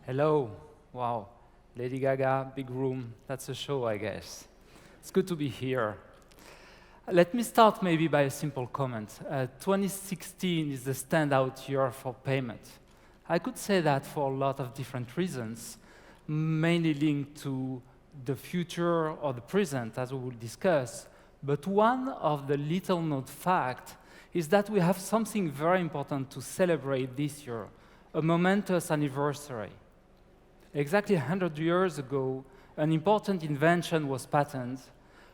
Hello. Wow. Lady Gaga, big room. That's a show, I guess. It's good to be here. Let me start maybe by a simple comment. 2016 is the standout year for payment. I could say that for a lot of different reasons, mainly linked to the future or the present, as we will discuss. But one of the little-known facts is that we have something very important to celebrate this year, a momentous anniversary. Exactly 100 years ago, an important invention was patented,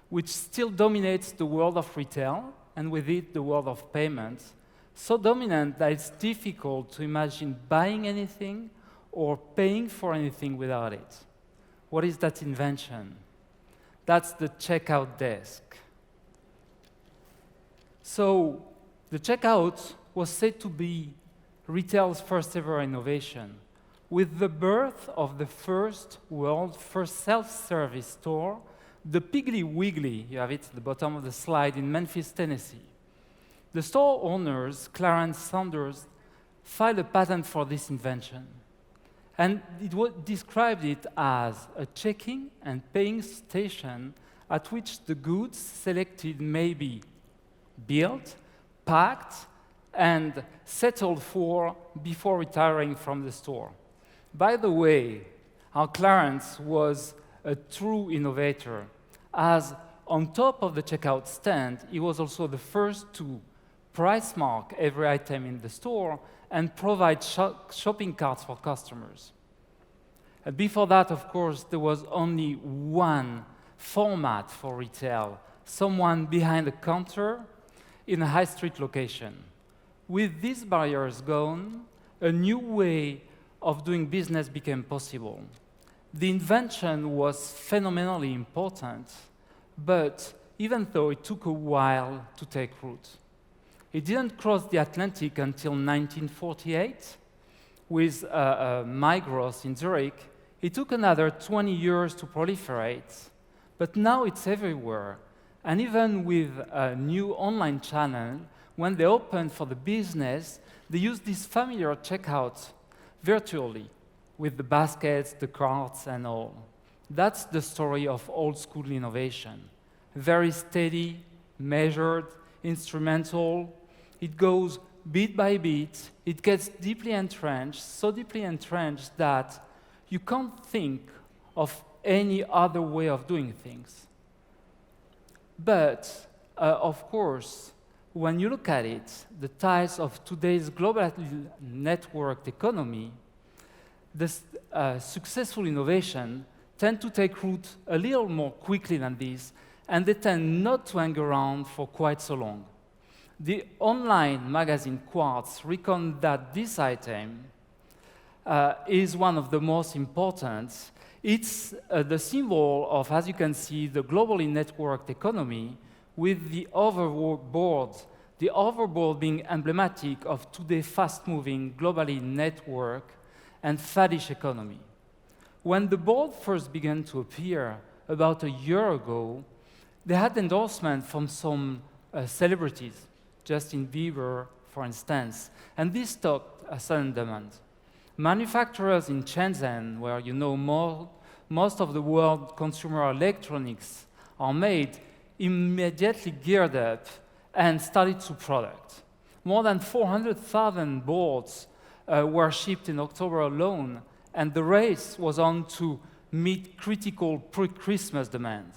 which still dominates the world of retail, and with it, the world of payments, so dominant that it's difficult to imagine buying anything or paying for anything without it. What is that invention? That's the checkout desk. So, the checkout was said to be retail's first ever innovation. With the birth of the world's first self-service store, the Piggly Wiggly, you have it at the bottom of the slide, in Memphis, Tennessee. The store owners, Clarence Saunders, filed a patent for this invention. And it described it as a checking and paying station at which the goods selected may be built, packed, and settled for before retiring from the store. By the way, our Clarence was a true innovator, as on top of the checkout stand, he was also the first to price mark every item in the store and provide shopping carts for customers. And before that, of course, there was only one format for retail, someone behind the counter in a high street location. With these barriers gone, a new way of doing business became possible. The invention was phenomenally important, but even though it took a while to take root. It didn't cross the Atlantic until 1948 with Migros in Zurich. It took another 20 years to proliferate, but now it's everywhere. And even with a new online channel, when they open for the business, they use this familiar checkout virtually with the baskets, the carts, and all. That's the story of old school innovation. Very steady, measured, instrumental. It goes bit by bit. It gets deeply entrenched, so deeply entrenched that you can't think of any other way of doing things. But, of course, when you look at it, the ties of today's global networked economy, this successful innovation tend to take root a little more quickly than this, and they tend not to hang around for quite so long. The online magazine Quartz reckoned that this item is one of the most important. It's the symbol of, as you can see, the globally networked economy, with the overboard being emblematic of today's fast-moving, globally networked and faddish economy. When the board first began to appear about a year ago, they had endorsement from some celebrities, Justin Bieber, for instance, and this stopped a sudden demand. Manufacturers in Shenzhen, where most of the world's consumer electronics are made, immediately geared up and started to product. More than 400,000 boards were shipped in October alone, and the race was on to meet critical pre-Christmas demand.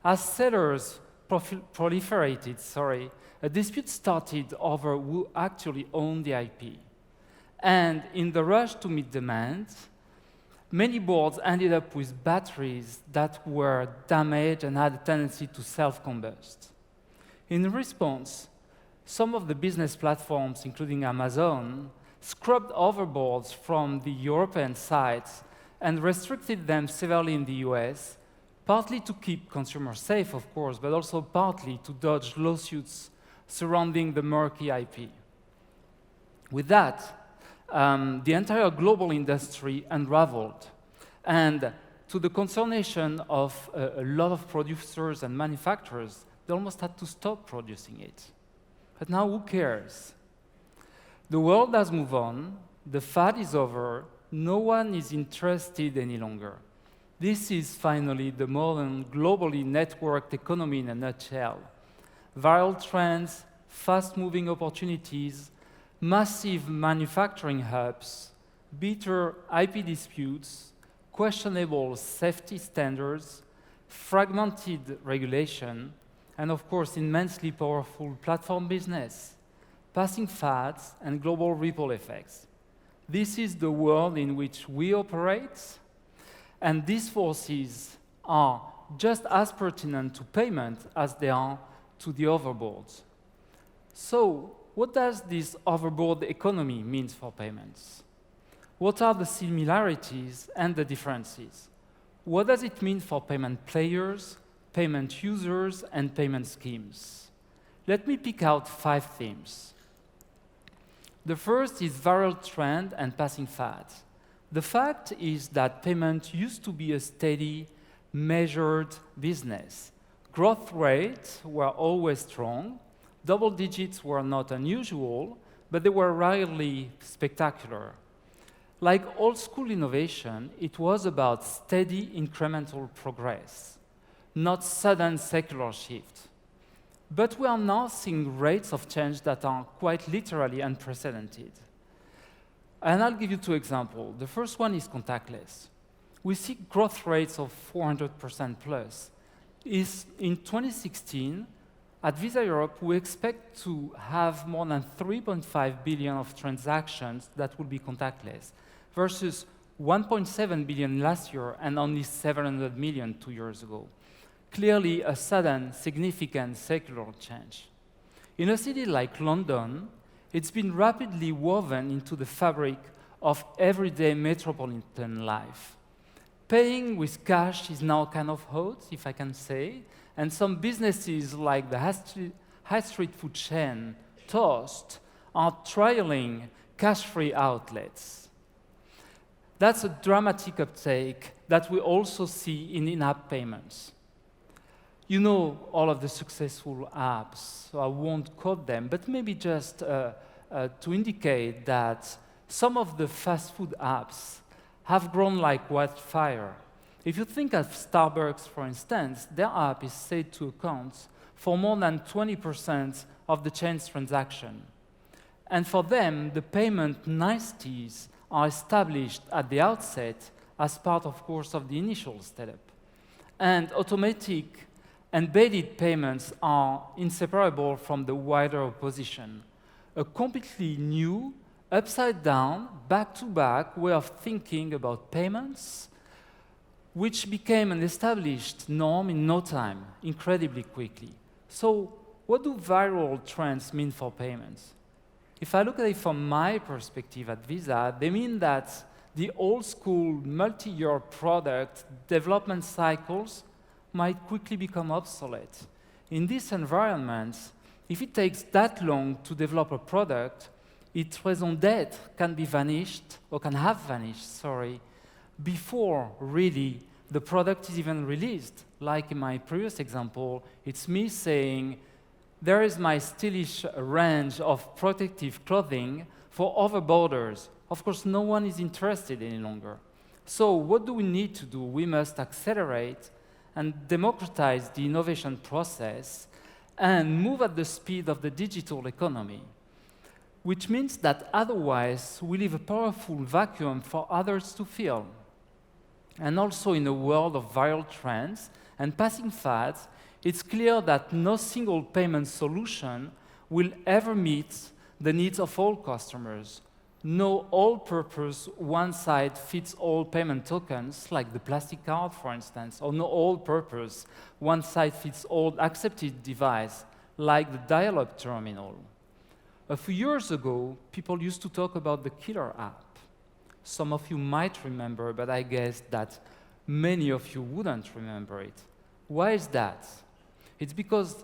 As sellers proliferated, a dispute started over who actually owned the IP. And in the rush to meet demand, many boards ended up with batteries that were damaged and had a tendency to self-combust. In response, some of the business platforms, including Amazon, scrubbed overboards from the European sites and restricted them severely in the US, partly to keep consumers safe, of course, but also partly to dodge lawsuits surrounding the murky IP. With that, the entire global industry unraveled, and to the consternation of a lot of producers and manufacturers, they almost had to stop producing it. But now who cares? The world has moved on, the fad is over, no one is interested any longer. This is finally the modern, globally networked economy in a nutshell. Viral trends, fast-moving opportunities, massive manufacturing hubs, bitter IP disputes, questionable safety standards, fragmented regulation, and of course, immensely powerful platform business, passing fads, and global ripple effects. This is the world in which we operate, and these forces are just as pertinent to payment as they are to the overboards. So, what does this overboard economy mean for payments? What are the similarities and the differences? What does it mean for payment players, payment users, and payment schemes? Let me pick out 5 themes. The first is viral trend and passing fads. The fact is that payment used to be a steady, measured business. Growth rates were always strong. Double digits were not unusual, but they were rarely spectacular. Like old school innovation, it was about steady incremental progress, not sudden secular shift. But we are now seeing rates of change that are quite literally unprecedented. And I'll give you 2 examples. The first one is contactless. We see growth rates of 400% plus. In 2016, at Visa Europe, we expect to have more than 3.5 billion of transactions that will be contactless, versus 1.7 billion last year and only 700 million 2 years ago. Clearly, a sudden, significant secular change. In a city like London, it's been rapidly woven into the fabric of everyday metropolitan life. Paying with cash is now kind of hot, if I can say, and some businesses like the high street food chain, Toast, are trialing cash-free outlets. That's a dramatic uptake that we also see in in-app payments. You know all of the successful apps, so I won't quote them, but maybe just to indicate that some of the fast food apps have grown like wildfire. If you think of Starbucks, for instance, their app is said to account for more than 20% of the chain's transaction. And for them, the payment niceties are established at the outset as part, of course, of the initial setup. And automatic embedded payments are inseparable from the wider opposition. A completely new, upside-down, back-to-back way of thinking about payments, which became an established norm in no time, incredibly quickly. So, what do viral trends mean for payments? If I look at it from my perspective at Visa, they mean that the old-school multi-year product development cycles might quickly become obsolete. In this environment, if it takes that long to develop a product, its raison d'être can be vanished, or can have vanished, before really the product is even released. Like in my previous example, it's me saying, there is my stylish range of protective clothing for over borders. Of course, no one is interested any longer. So what do we need to do? We must accelerate and democratize the innovation process and move at the speed of the digital economy, which means that otherwise we leave a powerful vacuum for others to fill. And also in a world of viral trends and passing fads, it's clear that no single payment solution will ever meet the needs of all customers. No all-purpose, one-size-fits-all payment tokens, like the plastic card, for instance, or no all-purpose, one-size-fits-all accepted device, like the dial-up terminal. A few years ago, people used to talk about the killer app. Some of you might remember, but I guess that many of you wouldn't remember it. Why is that? It's because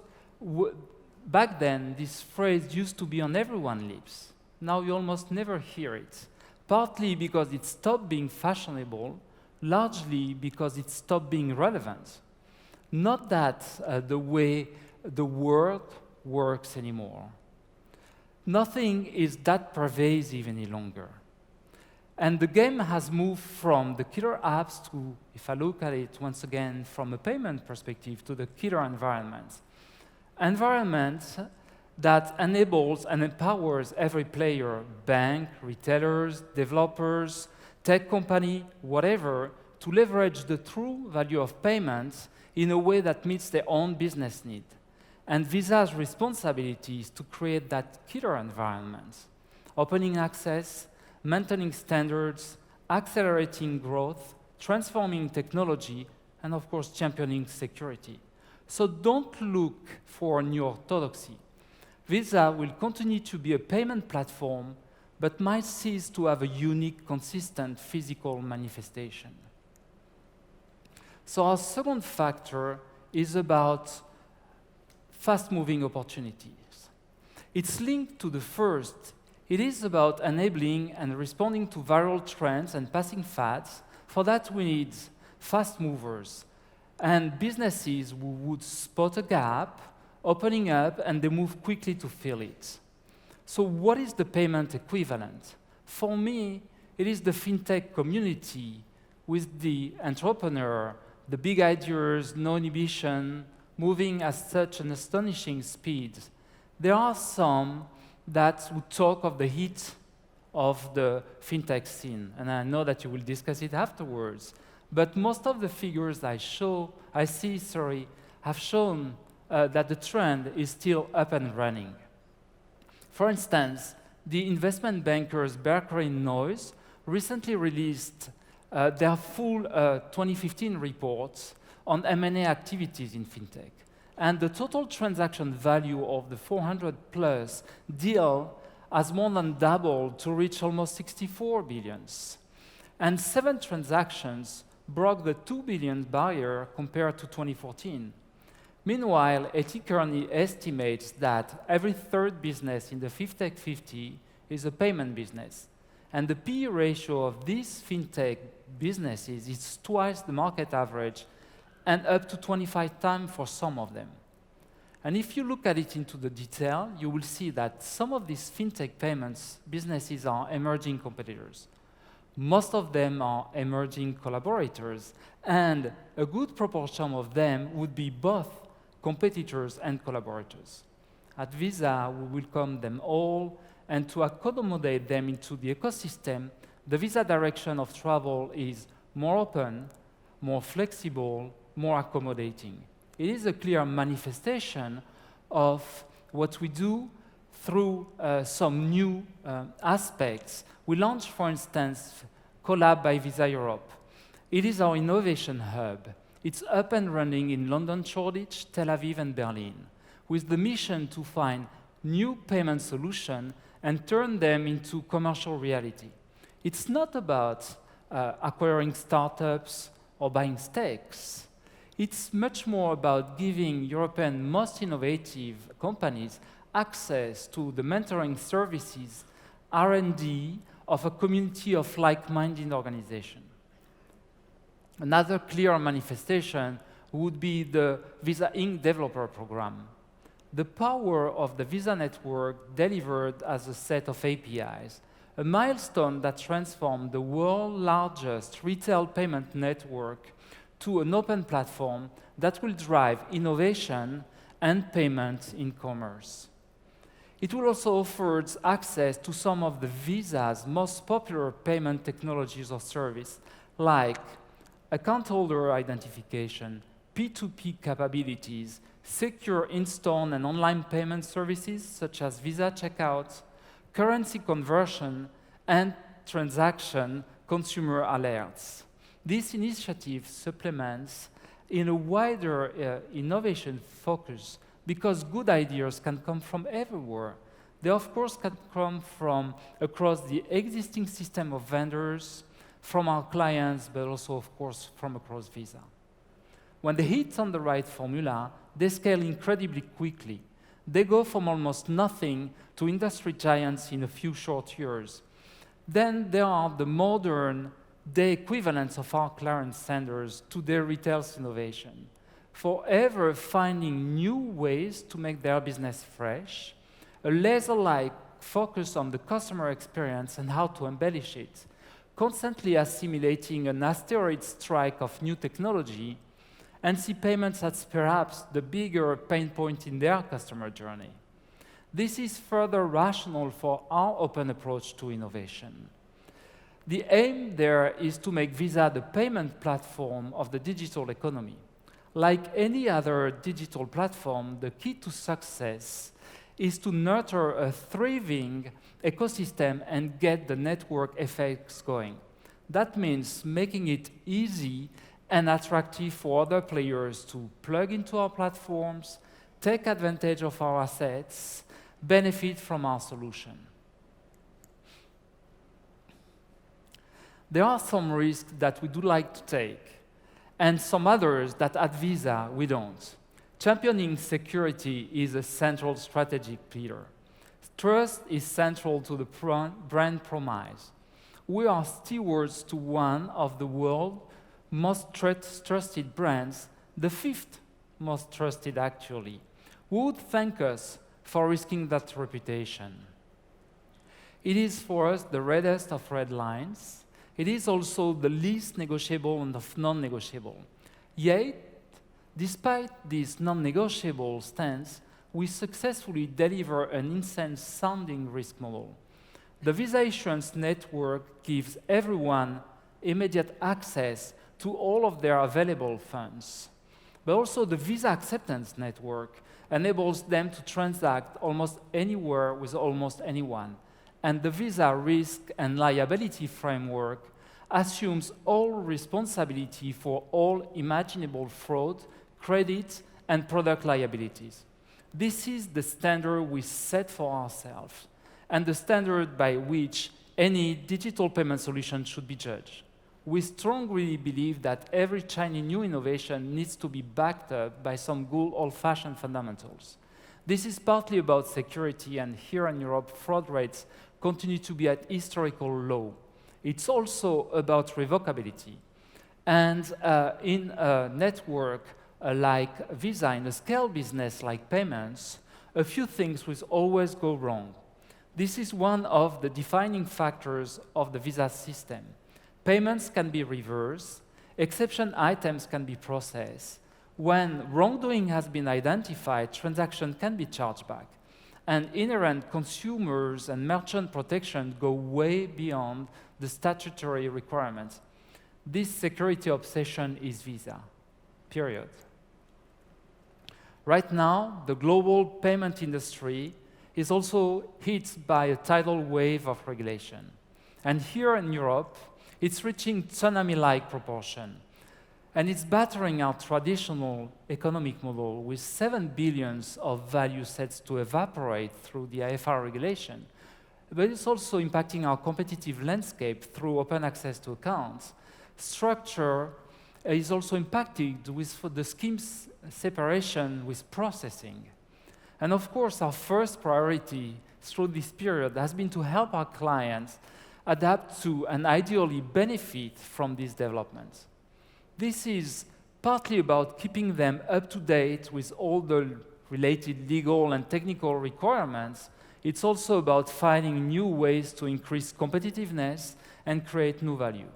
back then, this phrase used to be on everyone's lips. Now you almost never hear it, partly because it stopped being fashionable, largely because it stopped being relevant. Not that the way the world works anymore. Nothing is that pervasive any longer. And the game has moved from the killer apps to, if I look at it once again from a payment perspective, to the killer environments. Environments that enables and empowers every player, bank, retailers, developers, tech company, whatever, to leverage the true value of payments in a way that meets their own business need. And Visa's responsibility is to create that killer environment, opening access, maintaining standards, accelerating growth, transforming technology, and of course, championing security. So don't look for new orthodoxy. Visa will continue to be a payment platform, but might cease to have a unique, consistent physical manifestation. So our second factor is about fast-moving opportunities. It's linked to the first. It is about enabling and responding to viral trends and passing fads. For that, we need fast movers and businesses who would spot a gap, opening up, and they move quickly to fill it. So what is the payment equivalent? For me, it is the FinTech community with the entrepreneur, the big ideas, no inhibition, moving at such an astonishing speed. There are some that would talk of the heat of the FinTech scene, and I know that you will discuss it afterwards. But most of the figures I see, have shown that the trend is still up and running. For instance, the investment bankers Berkeley Noyes recently released their full 2015 reports on M&A activities in FinTech. And the total transaction value of the 400+ deal has more than doubled to reach almost 64 billion. And 7 transactions broke the 2 billion barrier compared to 2014. Meanwhile, Kearney estimates that every third business in the FinTech 50 is a payment business. And the PE ratio of these FinTech businesses is twice the market average and up to 25 times for some of them. And if you look at it into the detail, you will see that some of these FinTech payments businesses are emerging competitors. Most of them are emerging collaborators, and a good proportion of them would be both competitors and collaborators. At Visa, we welcome them all, and to accommodate them into the ecosystem, the Visa direction of travel is more open, more flexible, more accommodating. It is a clear manifestation of what we do through some new aspects. We launched, for instance, Collab by Visa Europe. It is our innovation hub. It's up and running in London, Shoreditch, Tel Aviv, and Berlin, with the mission to find new payment solutions and turn them into commercial reality. It's not about acquiring startups or buying stakes. It's much more about giving European most innovative companies access to the mentoring services, R&D of a community of like-minded organizations. Another clear manifestation would be the Visa Inc. developer program. The power of the Visa network delivered as a set of APIs, a milestone that transformed the world's largest retail payment network to an open platform that will drive innovation and payment in commerce. It will also offer access to some of the Visa's most popular payment technologies or services, like account holder identification, P2P capabilities, secure in-store and online payment services such as Visa Checkout, currency conversion, and transaction consumer alerts. This initiative supplements in a wider innovation focus because good ideas can come from everywhere. They, of course, can come from across the existing system of vendors, from our clients, but also, of course, from across Visa. When they hit on the right formula, they scale incredibly quickly. They go from almost nothing to industry giants in a few short years. Then there are the modern day equivalents of our client centers to their retail's innovation, forever finding new ways to make their business fresh, a laser-like focus on the customer experience and how to embellish it, constantly assimilating an asteroid strike of new technology, and see payments as perhaps the bigger pain point in their customer journey. This is further rationale for our open approach to innovation. The aim there is to make Visa the payment platform of the digital economy. Like any other digital platform, the key to success is to nurture a thriving ecosystem and get the network effects going. That means making it easy and attractive for other players to plug into our platforms, take advantage of our assets, benefit from our solution. There are some risks that we do like to take, and some others that at Visa we don't. Championing security is a central strategic pillar. Trust is central to the brand promise. We are stewards to one of the world's most trusted brands, the fifth most trusted actually. Who would thank us for risking that reputation? It is for us the reddest of red lines. It is also the least negotiable and of non-negotiable. Yet, despite this non-negotiable stance, we successfully deliver an insane-sounding risk model. The Visa Issuance Network gives everyone immediate access to all of their available funds. But also the Visa Acceptance Network enables them to transact almost anywhere with almost anyone. And the Visa Risk and Liability Framework assumes all responsibility for all imaginable fraud, credit, and product liabilities. This is the standard we set for ourselves, and the standard by which any digital payment solution should be judged. We strongly believe that every Chinese new innovation needs to be backed up by some good old-fashioned fundamentals. This is partly about security, and here in Europe, fraud rates continue to be at historical low. It's also about revocability. And in a network like Visa, in a scale business like payments, a few things will always go wrong. This is one of the defining factors of the Visa system. Payments can be reversed, exception items can be processed. When wrongdoing has been identified, transaction can be charged back. And inherent consumers and merchant protection go way beyond the statutory requirements. This security obsession is Visa, period. Right now, the global payment industry is also hit by a tidal wave of regulation. And here in Europe, it's reaching tsunami-like proportion. And it's battering our traditional economic model with 7 billion of value sets to evaporate through the IFR regulation. But it's also impacting our competitive landscape through open access to accounts. Structure is also impacted with the scheme's separation with processing. And of course, our first priority through this period has been to help our clients adapt to and ideally benefit from these developments. This is partly about keeping them up to date with all the related legal and technical requirements. It's also about finding new ways to increase competitiveness and create new value.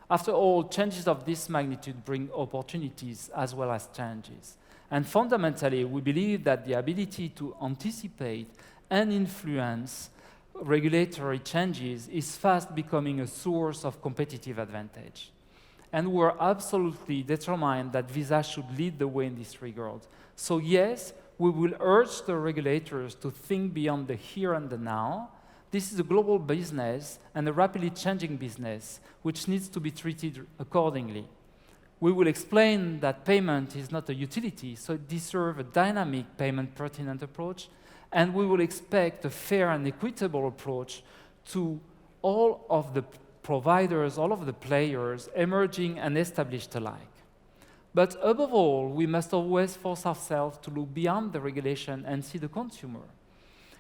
After all, changes of this magnitude bring opportunities as well as challenges. And fundamentally, we believe that the ability to anticipate and influence regulatory changes is fast becoming a source of competitive advantage. And we're absolutely determined that Visa should lead the way in this regard. So yes, we will urge the regulators to think beyond the here and the now. This is a global business and a rapidly changing business, which needs to be treated accordingly. We will explain that payment is not a utility, so it deserves a dynamic payment pertinent approach, and we will expect a fair and equitable approach to all of the providers, all of the players, emerging and established alike. But above all, we must always force ourselves to look beyond the regulation and see the consumer.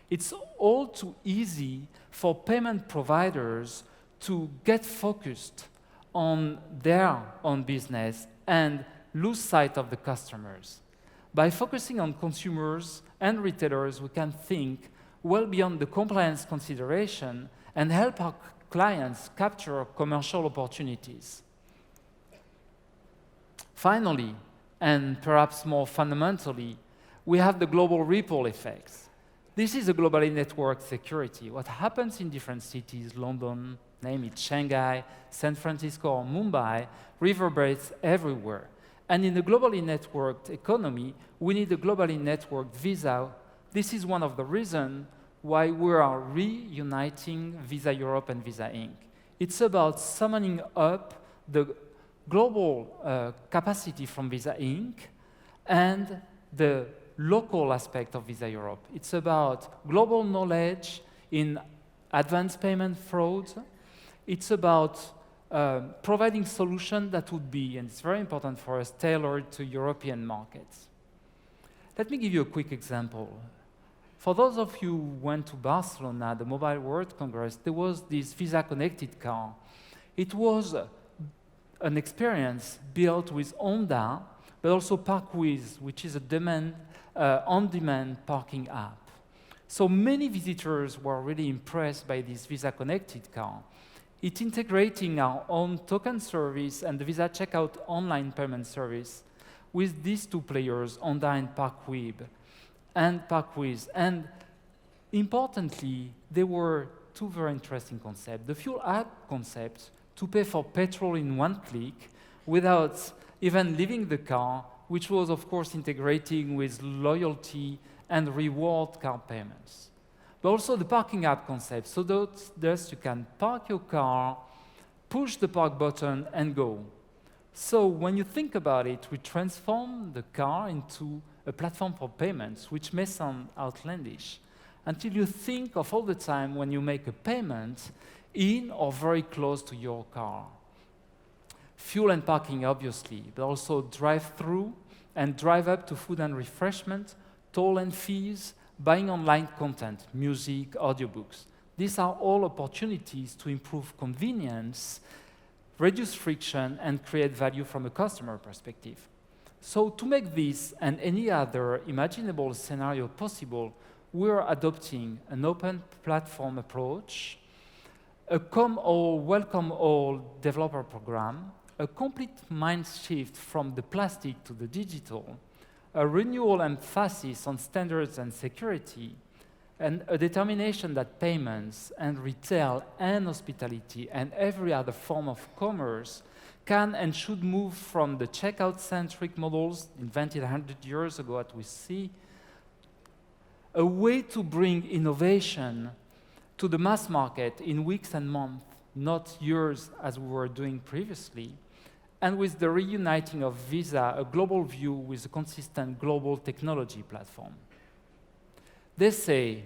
It's all too easy for payment providers to get focused on their own business and lose sight of the customers. By focusing on consumers and retailers, we can think well beyond the compliance consideration and help our clients capture commercial opportunities. Finally, and perhaps more fundamentally, we have the global ripple effects. This is a globally networked security. What happens in different cities, London, name it, Shanghai, San Francisco, or Mumbai, reverberates everywhere. And in a globally networked economy, we need a globally networked Visa. This is one of the reasons why we are reuniting Visa Europe and Visa Inc. It's about summoning up the global capacity from Visa Inc. and the local aspect of Visa Europe. It's about global knowledge in advanced payment frauds. It's about providing solutions that would be, and it's very important for us, tailored to European markets. Let me give you a quick example. For those of you who went to Barcelona, the Mobile World Congress, there was this Visa-connected car. It was an experience built with Honda, but also ParkWiz, which is a on-demand parking app. So many visitors were really impressed by this Visa-connected car. It's integrating our own token service and the Visa Checkout online payment service with these two players, Honda and ParkWiz. And importantly, there were two very interesting concepts. The fuel app concept, to pay for petrol in one click without even leaving the car, which was, of course, integrating with loyalty and reward card payments. But also the parking app concept, so that you can park your car, push the park button, and go. So when you think about it, we transform the car into a platform for payments, which may sound outlandish, until you think of all the time when you make a payment in or very close to your car. Fuel and parking, obviously, but also drive-through and drive up to food and refreshment, toll and fees, buying online content, music, audiobooks. These are all opportunities to improve convenience, reduce friction, and create value from a customer perspective. So to make this and any other imaginable scenario possible, we're adopting an open platform approach, a come all, welcome all developer program, a complete mind shift from the plastic to the digital, a renewal emphasis on standards and security, and a determination that payments and retail and hospitality and every other form of commerce can and should move from the checkout-centric models invented 100 years ago that we see, a way to bring innovation to the mass market in weeks and months, not years as we were doing previously, and with the reuniting of Visa, a global view with a consistent global technology platform. They say,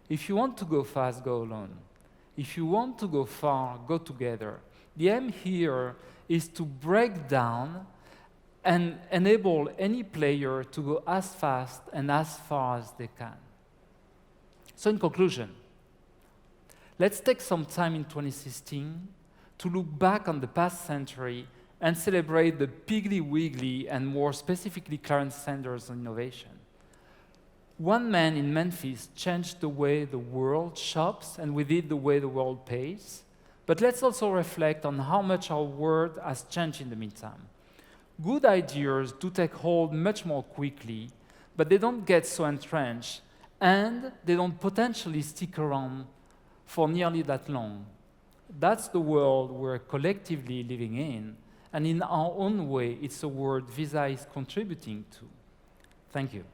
if you want to go fast, go alone. If you want to go far, go together. The aim here is to break down and enable any player to go as fast and as far as they can. So in conclusion, let's take some time in 2016 to look back on the past century and celebrate the Piggly Wiggly and more specifically Clarence Sanders innovation. One man in Memphis changed the way the world shops and with it the way the world pays. But let's also reflect on how much our world has changed in the meantime. Good ideas do take hold much more quickly, but they don't get so entrenched and they don't potentially stick around for nearly that long. That's the world we're collectively living in, and in our own way, it's a world Visa is contributing to. Thank you.